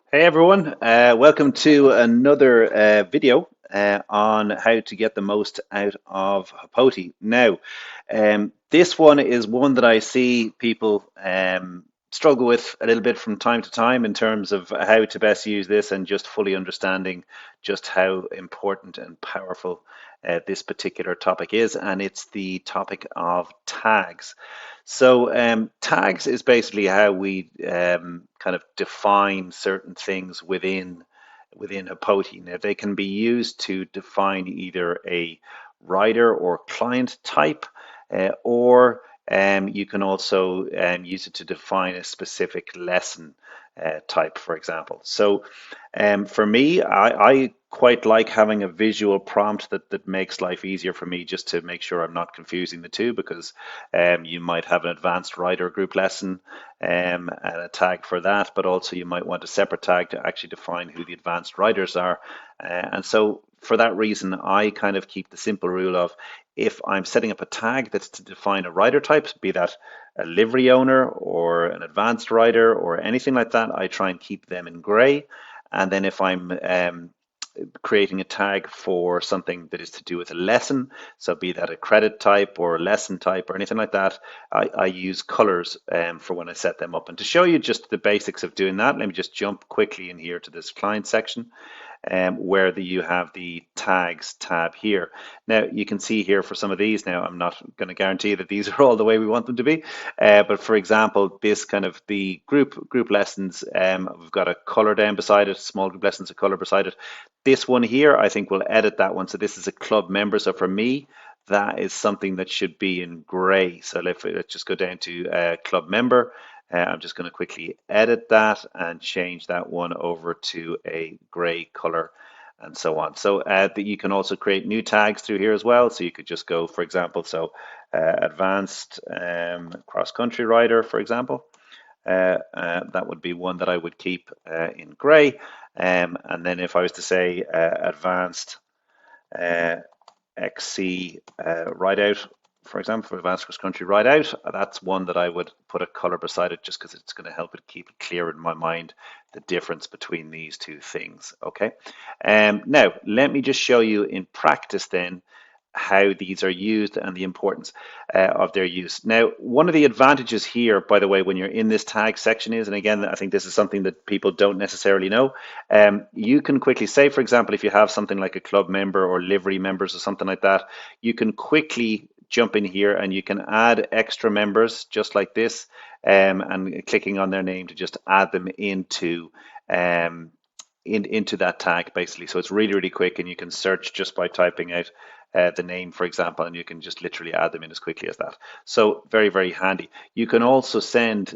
Hey everyone, welcome to another video on how to get the most out of Hopoti. Now, this one is one that I see people struggle with a little bit from time to time in terms of how to best use this and just fully understanding just how important and powerful this particular topic is, and it's the topic of tags. So tags is basically how we kind of define certain things within Hopoti. Now they can be used to define either a rider or client type, or you can also use it to define a specific lesson type, for example. So for me, I quite like having a visual prompt that makes life easier for me just to make sure I'm not confusing the two because you might have an advanced rider group lesson and a tag for that, but also you might want a separate tag to actually define who the advanced riders are. And so for that reason, I kind of keep the simple rule of if I'm setting up a tag that's to define a rider type, be that a livery owner or an advanced rider or anything like that, I try and keep them in gray. And then if I'm creating a tag for something that is to do with a lesson, so be that a credit type or a lesson type or anything like that, I use colors for when I set them up. And to show you just the basics of doing that, let me just jump quickly in here to this client section where you have the tags tab here. Now you can see here for some of these, now I'm not going to guarantee that these are all the way we want them to be, but for example, this kind of the group lessons, we've got a color down beside it, small group lessons, a color beside it. This one here, I think we'll edit that one. So this is a club member. So for me, that is something that should be in gray. So let's just go down to club member. I'm just going to quickly edit that and change that one over to a gray color and so on. So that you can also create new tags through here as well. So you could just go, for example, so advanced cross-country rider, for example. That would be one that I would keep in gray. And then if I was to say advanced uh, XC ride out, for example, for advanced cross country ride out, that's one that I would put a color beside it just because it's going to help it keep it clear in my mind the difference between these two things. Okay. Now, let me just show you in practice then how these are used and the importance of their use. Now, one of the advantages here, by the way, when you're in this tag section is, and again, I think this is something that people don't necessarily know, you can quickly say, for example, if you have something like a club member or livery members or something like that, you can quickly jump in here and you can add extra members just like this, and clicking on their name to just add them um, into that tag basically. So it's really, really quick and you can search just by typing out the name, for example, and you can just literally add them in as quickly as that. So very, very handy. You can also send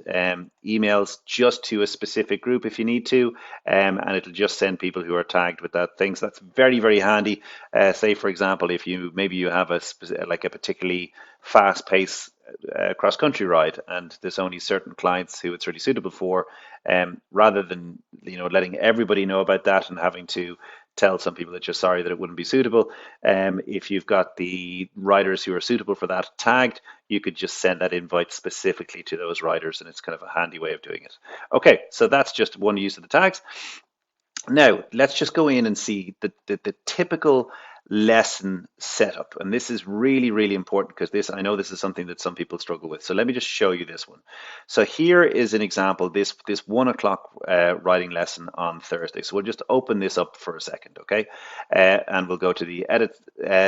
emails just to a specific group if you need to, and it'll just send people who are tagged with that thing. So that's very, very handy. Say, for example, if you maybe you have like a particularly fast-paced cross-country ride, and there's only certain clients who it's really suitable for, rather than letting everybody know about that and having to tell some people that you're sorry that it wouldn't be suitable. If you've got the riders who are suitable for that tagged, you could just send that invite specifically to those riders, and it's kind of a handy way of doing it. Okay, so that's just one use of the tags. Now, let's just go in and see the typical lesson setup. And this is really, really important because I know this is something that some people struggle with. So let me just show you this one. So here is an example, this 1 o'clock writing lesson on Thursday. So we'll just open this up for a second, okay? And we'll go to the edit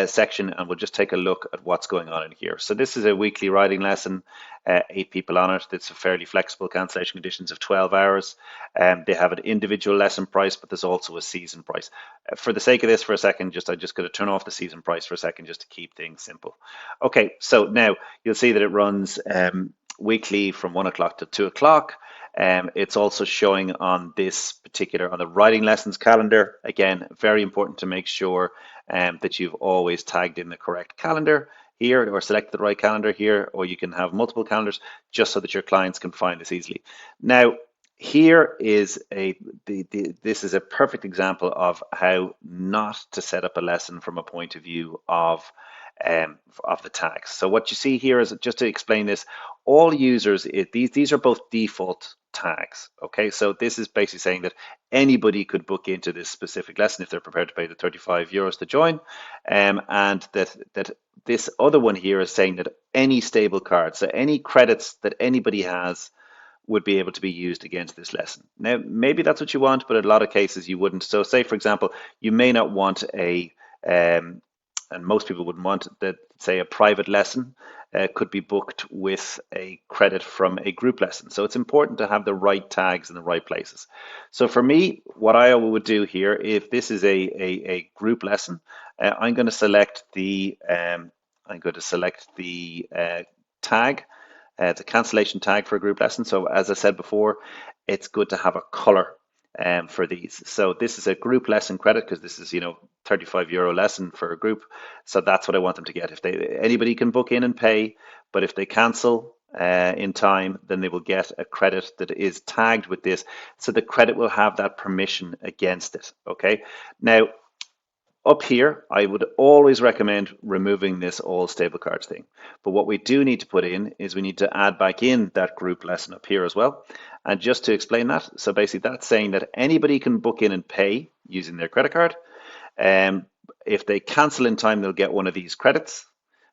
section and we'll just take a look at what's going on in here. So this is a weekly writing lesson, 8 people on it. It's a fairly flexible cancellation conditions of 12 hours. They have an individual lesson price, but there's also a season price. For the sake of this for a second, I'm just going to turn off the season price for a second just to keep things simple. Okay, so now you'll see that it runs weekly from 1 o'clock to 2 o'clock. It's also showing on this particular, on the writing lessons calendar. Again, very important to make sure that you've always tagged in the correct calendar here or select the right calendar here, or you can have multiple calendars just so that your clients can find this easily. Now, here is this is a perfect example of how not to set up a lesson from a point of view of of the tags. So what you see here is, just to explain this, all users, these are both default tags. Okay, so this is basically saying that anybody could book into this specific lesson if they're prepared to pay the €35 to join, and that this other one here is saying that any stable card, so any credits that anybody has, would be able to be used against this lesson. Now, maybe that's what you want, but in a lot of cases you wouldn't. So say, for example, you may not want and most people wouldn't want that, say, a private lesson could be booked with a credit from a group lesson. So it's important to have the right tags in the right places. So for me, what I would do here, if this is a group lesson, I'm going to select the tag. It's a cancellation tag for a group lesson. So as I said before, it's good to have a color for these. So this is a group lesson credit because this is, €35 lesson for a group. So that's what I want them to get. If anybody can book in and pay, but if they cancel in time, then they will get a credit that is tagged with this. So the credit will have that permission against it. Okay. Now, up here, I would always recommend removing this all stable cards thing. But what we do need to put in is we need to add back in that group lesson up here as well. And just to explain that, so basically that's saying that anybody can book in and pay using their credit card. If they cancel in time, they'll get one of these credits,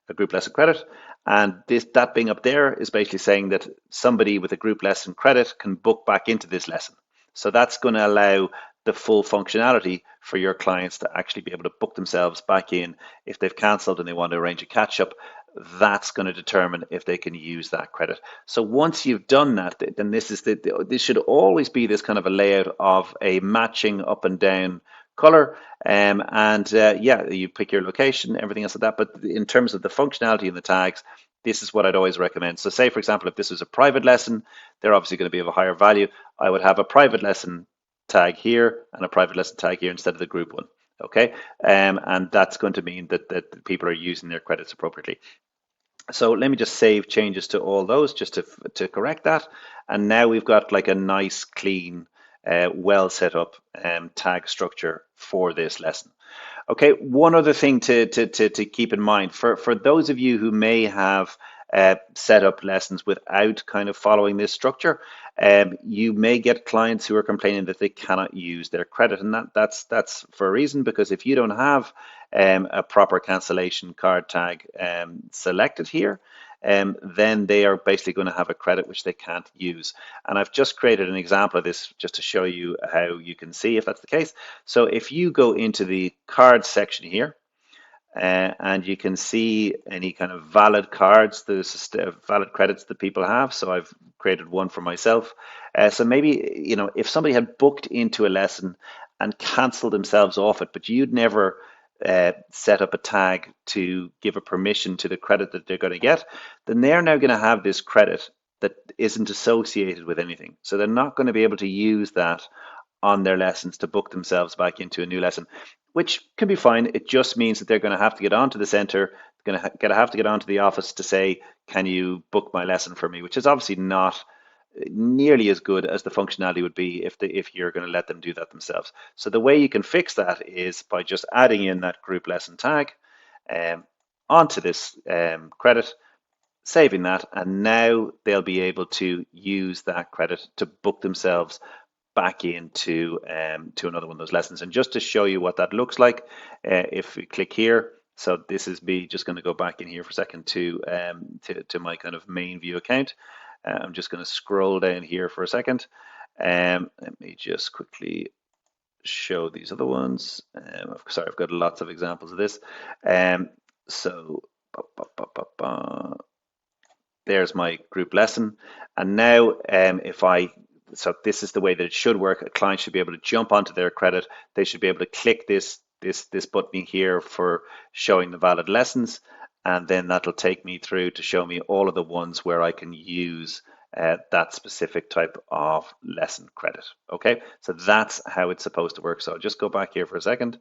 a group lesson credit. And that being up there is basically saying that somebody with a group lesson credit can book back into this lesson. So that's going to allow the full functionality for your clients to actually be able to book themselves back in. If they've cancelled and they want to arrange a catch up, that's going to determine if they can use that credit. So once you've done that, then this should always be this kind of a layout of a matching up and down color, yeah, you pick your location, everything else like that. But in terms of the functionality and the tags, this is what I'd always recommend. So say, for example, if this was a private lesson, they're obviously going to be of a higher value. I would have a private lesson tag here and a private lesson tag here instead of the group one. Okay, and that's going to mean that people are using their credits appropriately. So let me just save changes to all those just to correct that. And now we've got like a nice, clean, well set up tag structure for this lesson. Okay, one other thing to keep in mind for those of you who may have set up lessons without kind of following this structure, you may get clients who are complaining that they cannot use their credit, and that's for a reason, because if you don't have a proper cancellation card tag selected here, then they are basically going to have a credit which they can't use. And I've just created an example of this just to show you how you can see if that's the case. So if you go into the cards section here, and you can see any kind of valid cards, there's valid credits that people have. So I've created one for myself. So maybe, if somebody had booked into a lesson and canceled themselves off it, but you'd never set up a tag to give a permission to the credit that they're going to get, then they're now going to have this credit that isn't associated with anything. So they're not going to be able to use that on their lessons to book themselves back into a new lesson, which can be fine. It just means that they're going to have to get onto the center, going to have to get onto the office to say, can you book my lesson for me? Which is obviously not nearly as good as the functionality would be if you're going to let them do that themselves. So the way you can fix that is by just adding in that group lesson tag onto this credit, saving that, and now they'll be able to use that credit to book themselves back into to another one of those lessons. And just to show you what that looks like, if we click here, so this is me just going to go back in here for a second to my kind of main view account. I'm just going to scroll down here for a second. Let me just quickly show these other ones. Sorry, I've got lots of examples of this. So there's my group lesson. And now so this is the way that it should work. A client should be able to jump onto their credit. They should be able to click this button here for showing the valid lessons, and then that'll take me through to show me all of the ones where I can use that specific type of lesson credit. Okay, so that's how it's supposed to work. So I'll just go back here for a second.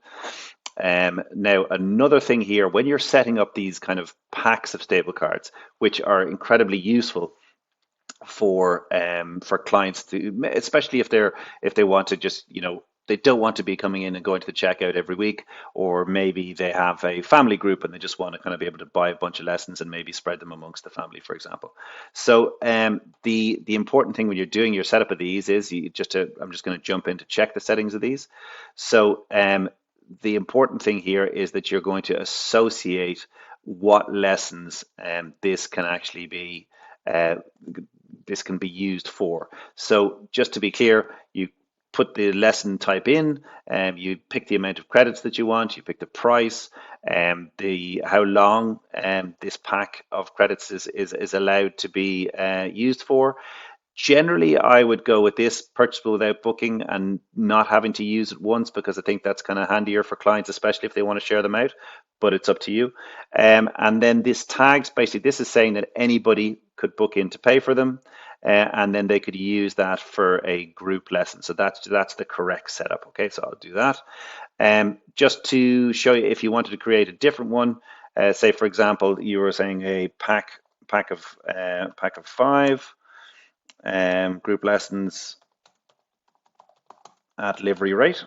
Now, another thing here, when you're setting up these kind of packs of stable cards, which are incredibly useful for clients to, especially if they want to just they don't want to be coming in and going to the checkout every week, or maybe they have a family group and they just want to kind of be able to buy a bunch of lessons and maybe spread them amongst the family, for example. So the important thing when you're doing your setup of these is I'm just going to jump in to check the settings of these. So the important thing here is that you're going to associate what lessons this can actually be uh, this can be used for. So just to be clear, you put the lesson type in, you pick the amount of credits that you want, you pick the price, the how long this pack of credits is allowed to be used for. Generally, I would go with this purchasable without booking and not having to use it once, because I think that's kind of handier for clients, especially if they want to share them out, but it's up to you. And then this tags, basically, this is saying that anybody could book in to pay for them, and then they could use that for a group lesson. So that's the correct setup. Okay, so I'll do that. Just to show you, if you wanted to create a different one, say for example, you were saying a pack of 5 group lessons at livery rate.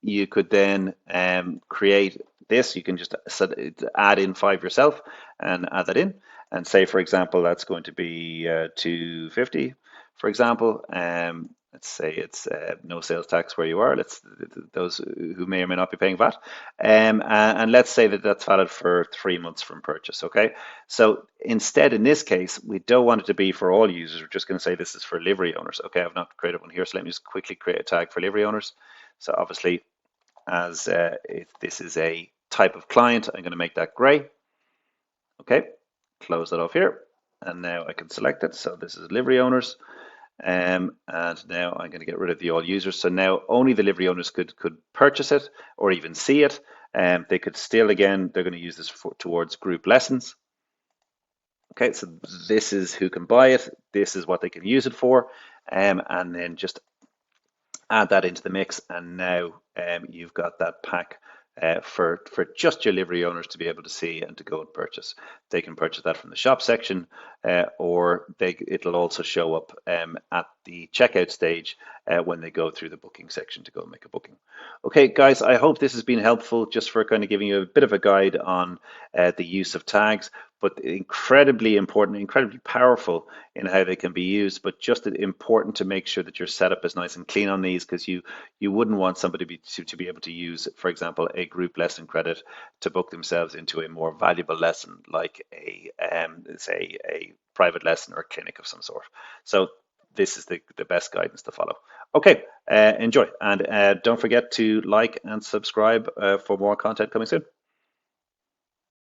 You could then create this. You can just add in 5 yourself and add that in. And say, for example, that's going to be 250, for example. Let's say it's no sales tax where you are. Those who may or may not be paying VAT, and let's say that that's valid for 3 months from purchase. Okay, so instead, in this case, we don't want it to be for all users. We're just going to say this is for livery owners. Okay, I've not created one here, so let me just quickly create a tag for livery owners. So obviously, as if this is a type of client, I'm going to make that gray. Okay, close that off here, and now I can select it. So this is livery owners. And now I'm going to get rid of the all users. So now only the livery owners could purchase it or even see it. They could still, again, they're going to use this towards group lessons. Okay, so this is who can buy it. This is what they can use it for. And then just add that into the mix. And now you've got that pack for just your livery owners to be able to see and to go and purchase. They can purchase that from the shop section, or it'll also show up at the checkout stage when they go through the booking section to go and make a booking. Okay, guys, I hope this has been helpful just for kind of giving you a bit of a guide on the use of tags, but incredibly important, incredibly powerful in how they can be used, but just important to make sure that your setup is nice and clean on these, because you wouldn't want somebody to be able to use, for example, a group lesson credit to book themselves into a more valuable lesson, like say a private lesson or clinic of some sort. So this is the best guidance to follow. Okay, enjoy, and don't forget to like and subscribe for more content coming soon.